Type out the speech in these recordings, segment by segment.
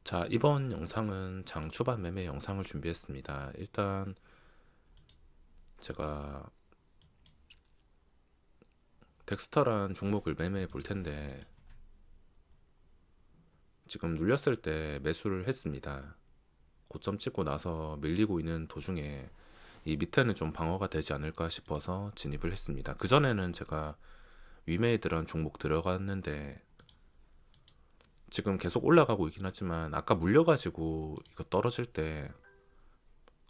자, 이번 영상은 장 초반 매매 영상을 준비했습니다. 일단 제가 덱스터란 종목을 매매해 볼 텐데 지금 눌렸을 때 매수를 했습니다. 고점 찍고 나서 밀리고 있는 도중에 이 밑에는 좀 방어가 되지 않을까 싶어서 진입을 했습니다. 그전에는 제가 위메이드란 종목 들어갔는데 지금 계속 올라가고 있긴 하지만 아까 물려가지고 이거 떨어질 때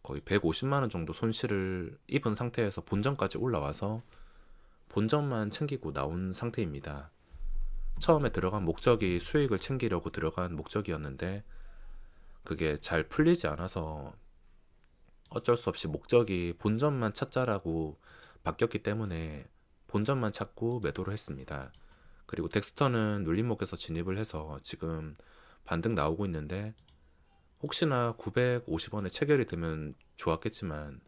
거의 150만 원 정도 손실을 입은 상태에서 본전까지 올라와서 본전만 챙기고 나온 상태입니다. 처음에 들어간 목적이 수익을 챙기려고 들어간 목적이었는데 그게 잘 풀리지 않아서 어쩔 수 없이 목적이 본전만 찾자라고 바뀌었기 때문에 본전만 찾고 매도를 했습니다. 그리고 덱스터는 눌림목에서 진입을 해서 지금 반등 나오고 있는데 혹시나 950원에 체결이 되면 좋았겠지만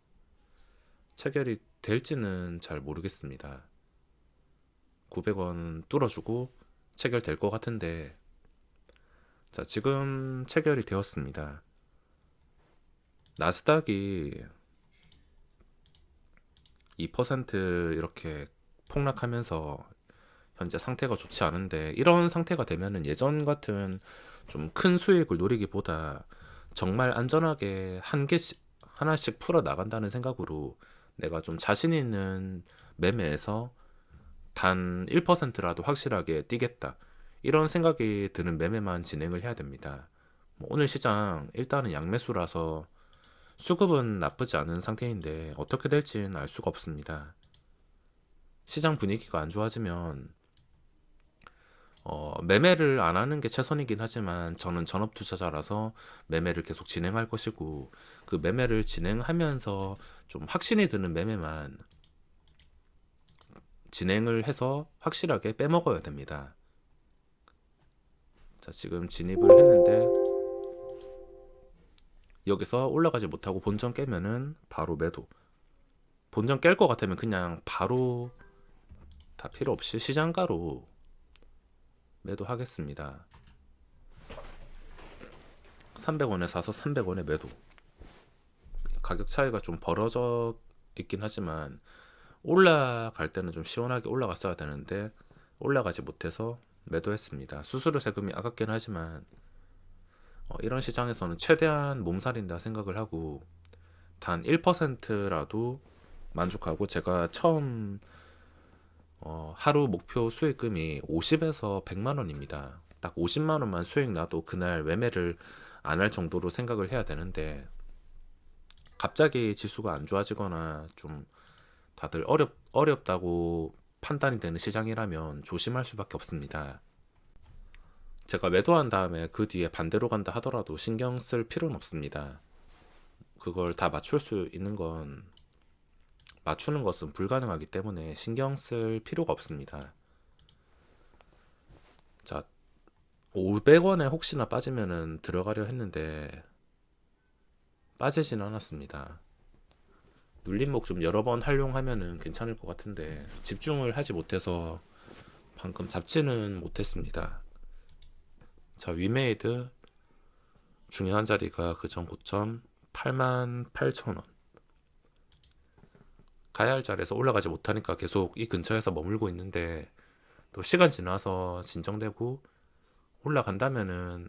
체결이 될지는 잘 모르겠습니다. 900원 뚫어주고 체결될 것 같은데, 자, 지금 체결이 되었습니다. 나스닥이 2% 이렇게 폭락하면서 현재 상태가 좋지 않은데, 이런 상태가 되면은 예전 같은 좀 큰 수익을 노리기보다 정말 안전하게 한 개씩 하나씩 풀어 나간다는 생각으로 내가 좀 자신 있는 매매에서 단 1%라도 확실하게 뛰겠다, 이런 생각이 드는 매매만 진행을 해야 됩니다. 뭐 오늘 시장 일단은 양매수라서 수급은 나쁘지 않은 상태인데 어떻게 될지는 알 수가 없습니다. 시장 분위기가 안 좋아지면 매매를 안 하는 게 최선이긴 하지만 저는 전업 투자자라서 매매를 계속 진행할 것이고, 그 매매를 진행하면서 좀 확신이 드는 매매만 진행을 해서 확실하게 빼먹어야 됩니다. 자, 지금 진입을 했는데 여기서 올라가지 못하고 본전 깨면은 바로 매도. 본전 깰 것 같으면 그냥 바로 다 필요 없이 시장가로 매도하겠습니다. 300원에 사서 300원에 매도. 가격 차이가 좀 벌어져 있긴 하지만 올라갈 때는 좀 시원하게 올라갔어야 되는데 올라가지 못해서 매도했습니다. 수수료 세금이 아깝긴 하지만 이런 시장에서는 최대한 몸살인다 생각을 하고 단 1%라도 만족하고, 제가 처음 하루 목표 수익금이 50에서 100만 원입니다. 딱 50만 원만 수익 나도 그날 매매를 안 할 정도로 생각을 해야 되는데 갑자기 지수가 안 좋아지거나 좀 다들 어렵다고 판단이 되는 시장이라면 조심할 수밖에 없습니다. 제가 매도한 다음에 그 뒤에 반대로 간다 하더라도 신경 쓸 필요는 없습니다. 그걸 다 맞출 수 있는 건 맞추는 것은 불가능하기 때문에 신경 쓸 필요가 없습니다. 자, 500원에 혹시나 빠지면은 들어가려 했는데 빠지진 않았습니다. 눌림목 좀 여러 번 활용하면은 괜찮을 것 같은데 집중을 하지 못해서 방금 잡지는 못했습니다. 자, 위메이드 중요한 자리가 그전 고점 88,000원. 가야 할 자리에서 올라가지 못하니까 계속 이 근처에서 머물고 있는데 또 시간 지나서 진정되고 올라간다면은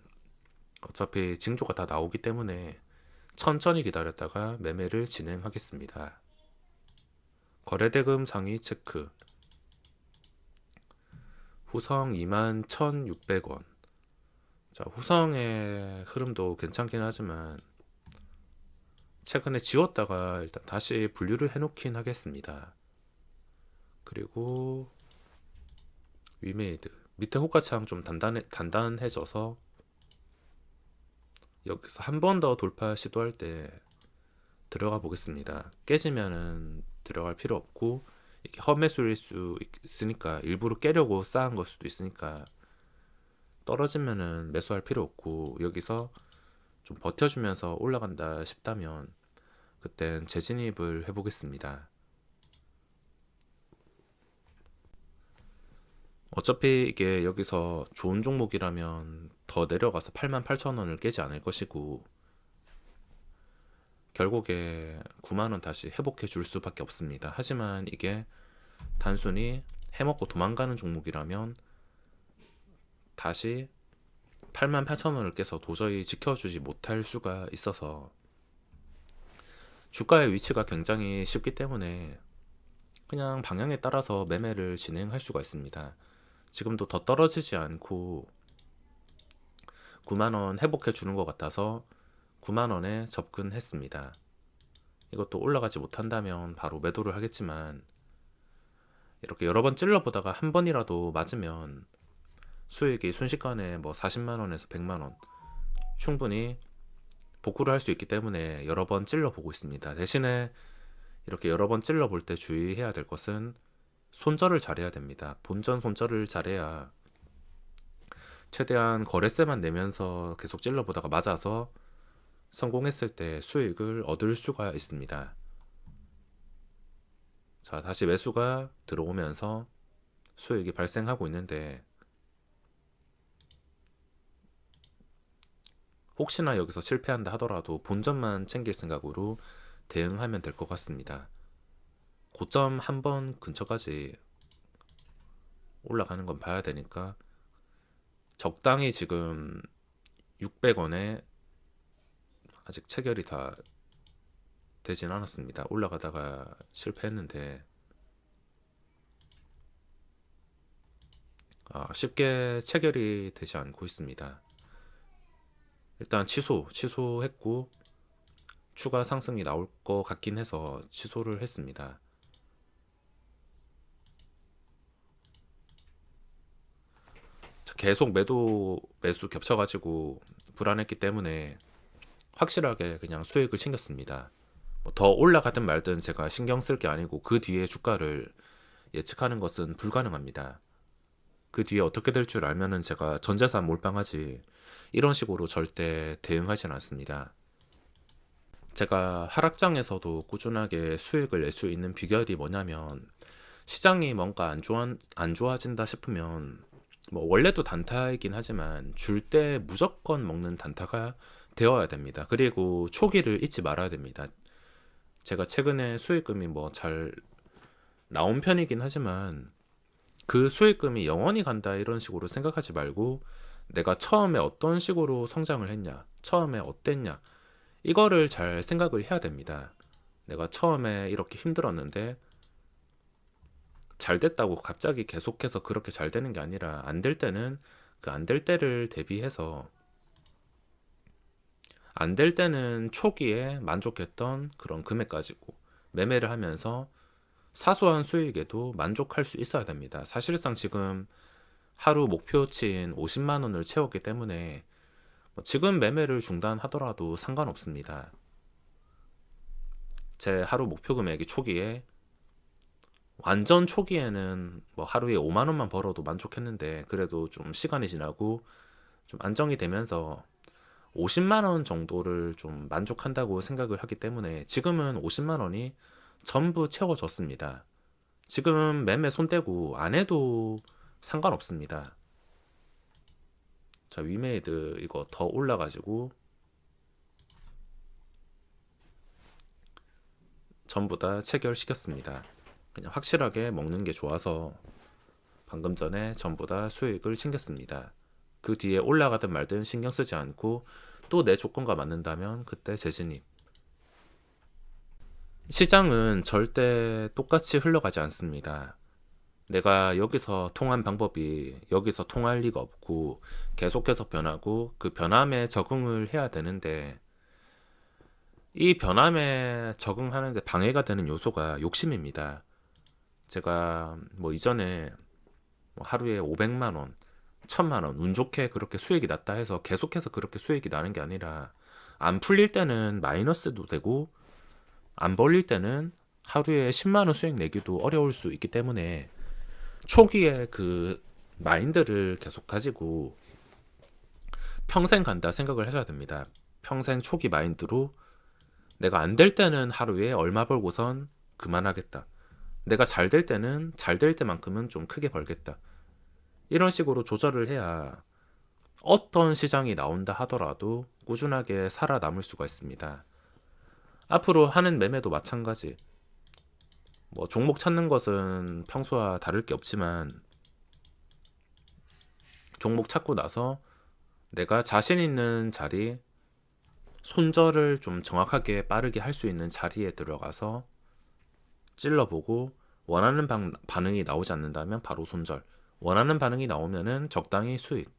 어차피 징조가 다 나오기 때문에 천천히 기다렸다가 매매를 진행하겠습니다. 거래대금 상위 체크. 후성 21,600원. 자, 후성의 흐름도 괜찮긴 하지만 최근에 지웠다가 일단 다시 분류를 해놓긴 하겠습니다. 그리고 위메이드 밑에 호가창 좀 단단해져서 여기서 한 번 더 돌파 시도할 때 들어가 보겠습니다. 깨지면은 들어갈 필요 없고, 이게 헛매수일 수 있으니까 일부러 깨려고 쌓은 걸 수도 있으니까 떨어지면은 매수할 필요 없고, 여기서 좀 버텨주면서 올라간다 싶다면 그땐 재진입을 해보겠습니다. 어차피 이게 여기서 좋은 종목이라면 더 내려가서 88,000원을 깨지 않을 것이고 결국에 9만 원 다시 회복해 줄 수밖에 없습니다. 하지만 이게 단순히 해먹고 도망가는 종목이라면 다시 88,000원을 깨서 도저히 지켜주지 못할 수가 있어서 주가의 위치가 굉장히 쉽기 때문에 그냥 방향에 따라서 매매를 진행할 수가 있습니다. 지금도 더 떨어지지 않고 9만원 회복해 주는 것 같아서 9만원에 접근했습니다. 이것도 올라가지 못한다면 바로 매도를 하겠지만 이렇게 여러 번 찔러보다가 한 번이라도 맞으면 수익이 순식간에 뭐 40만원에서 100만원 충분히 복구를 할 수 있기 때문에 여러 번 찔러보고 있습니다. 대신에 이렇게 여러 번 찔러볼 때 주의해야 될 것은 손절을 잘해야 됩니다. 본전 손절을 잘해야 최대한 거래세만 내면서 계속 찔러보다가 맞아서 성공했을 때 수익을 얻을 수가 있습니다. 자, 다시 매수가 들어오면서 수익이 발생하고 있는데 혹시나 여기서 실패한다 하더라도 본전만 챙길 생각으로 대응하면 될 것 같습니다. 고점 한 번 근처까지 올라가는 건 봐야 되니까 적당히 지금 600원에 아직 체결이 다 되진 않았습니다. 올라가다가 실패했는데 쉽게 체결이 되지 않고 있습니다. 일단 취소했고 추가 상승이 나올 것 같긴 해서 취소를 했습니다. 계속 매수 겹쳐가지고 불안했기 때문에 확실하게 그냥 수익을 챙겼습니다. 더 올라가든 말든 제가 신경 쓸 게 아니고 그 뒤에 주가를 예측하는 것은 불가능합니다. 그 뒤에 어떻게 될 줄 알면은 제가 전재산 몰빵하지 이런 식으로 절대 대응하진 않습니다. 제가 하락장에서도 꾸준하게 수익을 낼 수 있는 비결이 뭐냐면 시장이 뭔가 안 좋아진다 싶으면 뭐 원래도 단타이긴 하지만 줄 때 무조건 먹는 단타가 되어야 됩니다. 그리고 초기를 잊지 말아야 됩니다. 제가 최근에 수익금이 뭐 잘 나온 편이긴 하지만 그 수익금이 영원히 간다 이런 식으로 생각하지 말고 내가 처음에 어떤 식으로 성장을 했냐, 처음에 어땠냐 이거를 잘 생각을 해야 됩니다. 내가 처음에 이렇게 힘들었는데 잘 됐다고 갑자기 계속해서 그렇게 잘 되는 게 아니라 안 될 때는 그 안 될 때를 대비해서 안 될 때는 초기에 만족했던 그런 금액 가지고 매매를 하면서 사소한 수익에도 만족할 수 있어야 됩니다. 사실상 지금 하루 목표치인 50만 원을 채웠기 때문에 지금 매매를 중단하더라도 상관없습니다. 제 하루 목표 금액이 초기에 완전 초기에는 뭐 하루에 5만 원만 벌어도 만족했는데 그래도 좀 시간이 지나고 좀 안정이 되면서 50만 원 정도를 좀 만족한다고 생각을 하기 때문에 지금은 50만 원이 전부 채워졌습니다. 지금 매매 손 떼고 안 해도 상관없습니다. 자, 위메이드 이거 더 올라가지고 전부 다 체결시켰습니다. 그냥 확실하게 먹는 게 좋아서 방금 전에 전부 다 수익을 챙겼습니다. 그 뒤에 올라가든 말든 신경 쓰지 않고 또 내 조건과 맞는다면 그때 재진입. 시장은 절대 똑같이 흘러가지 않습니다. 내가 여기서 통한 방법이 여기서 통할 리가 없고 계속해서 변하고 그 변함에 적응을 해야 되는데 이 변함에 적응하는데 방해가 되는 요소가 욕심입니다. 제가 뭐 이전에 뭐 하루에 500만 원, 1000만 원, 운 좋게 그렇게 수익이 났다 해서 계속해서 그렇게 수익이 나는 게 아니라 안 풀릴 때는 마이너스도 되고 안 벌릴 때는 하루에 10만 원 수익 내기도 어려울 수 있기 때문에 초기에 그 마인드를 계속 가지고 평생 간다 생각을 하셔야 됩니다. 평생 초기 마인드로 내가 안 될 때는 하루에 얼마 벌고선 그만하겠다. 내가 잘 될 때는 잘 될 때만큼은 좀 크게 벌겠다. 이런 식으로 조절을 해야 어떤 시장이 나온다 하더라도 꾸준하게 살아남을 수가 있습니다. 앞으로 하는 매매도 마찬가지. 뭐 종목 찾는 것은 평소와 다를 게 없지만 종목 찾고 나서 내가 자신 있는 자리, 손절을 좀 정확하게 빠르게 할 수 있는 자리에 들어가서 찔러보고 원하는 반응이 나오지 않는다면 바로 손절, 원하는 반응이 나오면은 적당히 수익,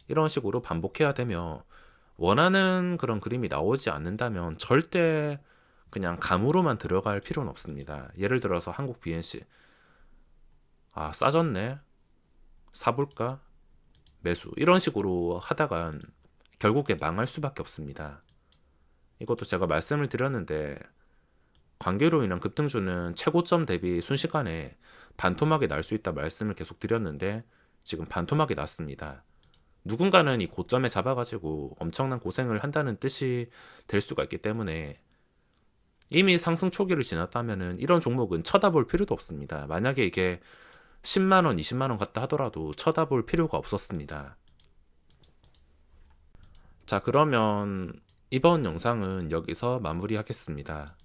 이런 식으로 반복해야 되며, 원하는 그런 그림이 나오지 않는다면 절대 그냥 감으로만 들어갈 필요는 없습니다. 예를 들어서 한국 BNC, 아 싸졌네, 사볼까, 매수, 이런 식으로 하다간 결국에 망할 수밖에 없습니다. 이것도 제가 말씀을 드렸는데, 관계로 인한 급등주는 최고점 대비 순식간에 반토막이 날 수 있다 말씀을 계속 드렸는데 지금 반토막이 났습니다. 누군가는 이 고점에 잡아가지고 엄청난 고생을 한다는 뜻이 될 수가 있기 때문에, 이미 상승 초기를 지났다면은 이런 종목은 쳐다볼 필요도 없습니다. 만약에 이게 10만원, 20만원 같다 하더라도 쳐다볼 필요가 없었습니다. 자, 그러면 이번 영상은 여기서 마무리하겠습니다.